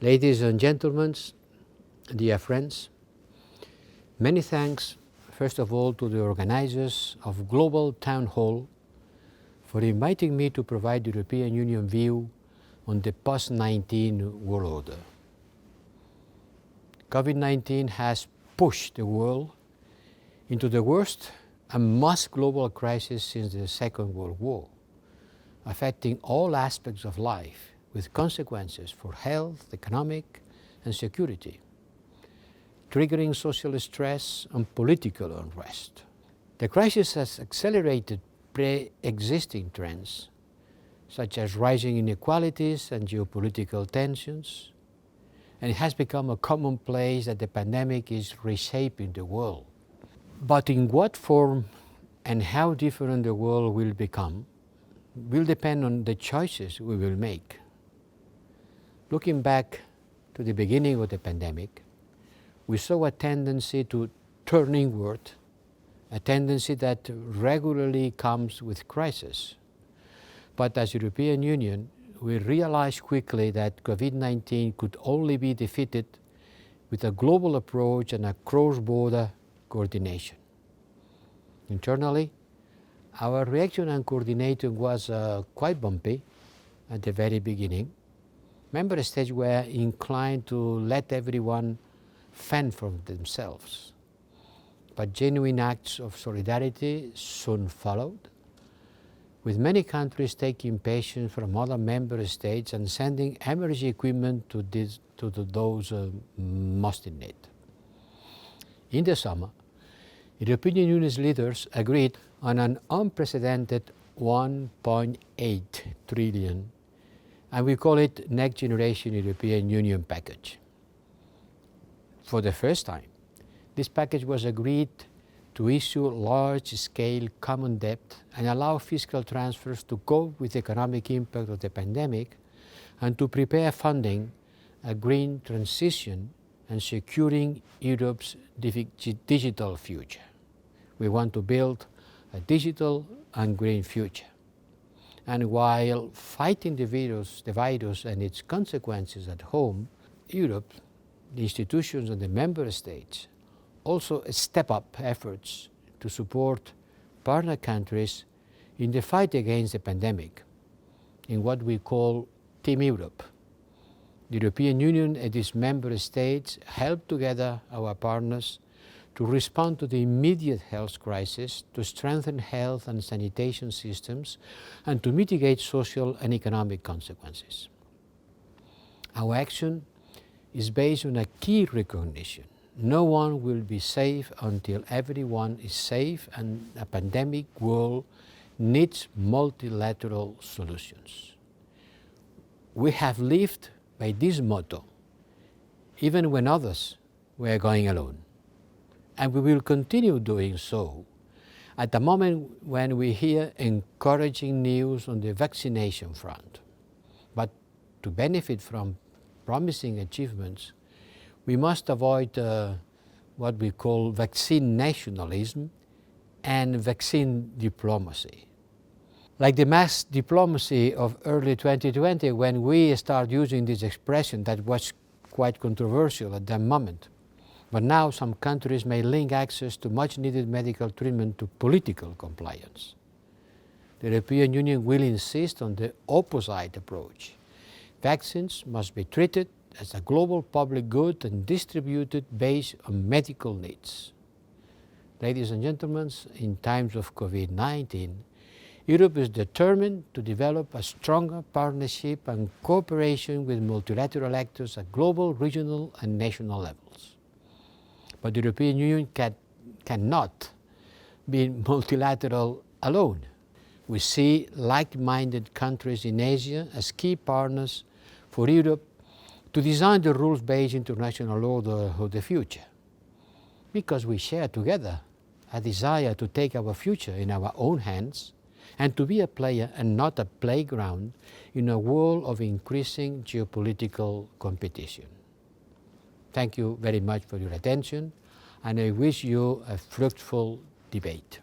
Ladies and gentlemen, dear friends, many thanks, first of all, to the organizers of Global Town Hall for inviting me to provide the European Union view on the post-19 world order. COVID-19 has pushed the world into the worst and most global crisis since the Second World War, affecting all aspects of life with consequences for health, economic, and security, triggering social stress and political unrest. The crisis has accelerated pre-existing trends, such as rising inequalities and geopolitical tensions, and it has become a commonplace that the pandemic is reshaping the world. But in what form and how different the world will become will depend on the choices we will make. Looking back to the beginning of the pandemic, we saw a tendency to turn inward, a tendency that regularly comes with crisis. But as European Union, we realized quickly that COVID-19 could only be defeated with a global approach and a cross-border coordination. Internally, our reaction and coordinating was quite bumpy at the very beginning. Member states were inclined to let everyone fend for themselves. But genuine acts of solidarity soon followed, with many countries taking patience from other member states and sending emergency equipment to those most in need. In the summer, European Union's leaders agreed on an unprecedented 1.8 trillion, and we call it Next Generation European Union Package. For the first time, this package was agreed to issue large-scale common debt and allow fiscal transfers to cope with the economic impact of the pandemic and to prepare funding, a green transition, and securing Europe's digital future. We want to build a digital and green future. And while fighting the virus and its consequences at home, Europe, the institutions and the member states also step up efforts to support partner countries in the fight against the pandemic, in what we call Team Europe. The European Union and its member states help together our partners to respond to the immediate health crisis, to strengthen health and sanitation systems, and to mitigate social and economic consequences. Our action is based on a key recognition. No one will be safe until everyone is safe, and a pandemic world needs multilateral solutions. We have lived by this motto, even when others were going alone. And we will continue doing so at the moment when we hear encouraging news on the vaccination front. But to benefit from promising achievements, we must avoid what we call vaccine nationalism and vaccine diplomacy. Like the mass diplomacy of early 2020, when we started using this expression that was quite controversial at that moment. But now some countries may link access to much needed medical treatment to political compliance. The European Union will insist on the opposite approach. Vaccines must be treated as a global public good and distributed based on medical needs. Ladies and gentlemen, in times of COVID-19, Europe is determined to develop a stronger partnership and cooperation with multilateral actors at global, regional, and national levels. But the European Union cannot be multilateral alone. We see like-minded countries in Asia as key partners for Europe to design the rules-based international order of the future, because we share together a desire to take our future in our own hands and to be a player and not a playground in a world of increasing geopolitical competition. Thank you very much for your attention, and I wish you a fruitful debate.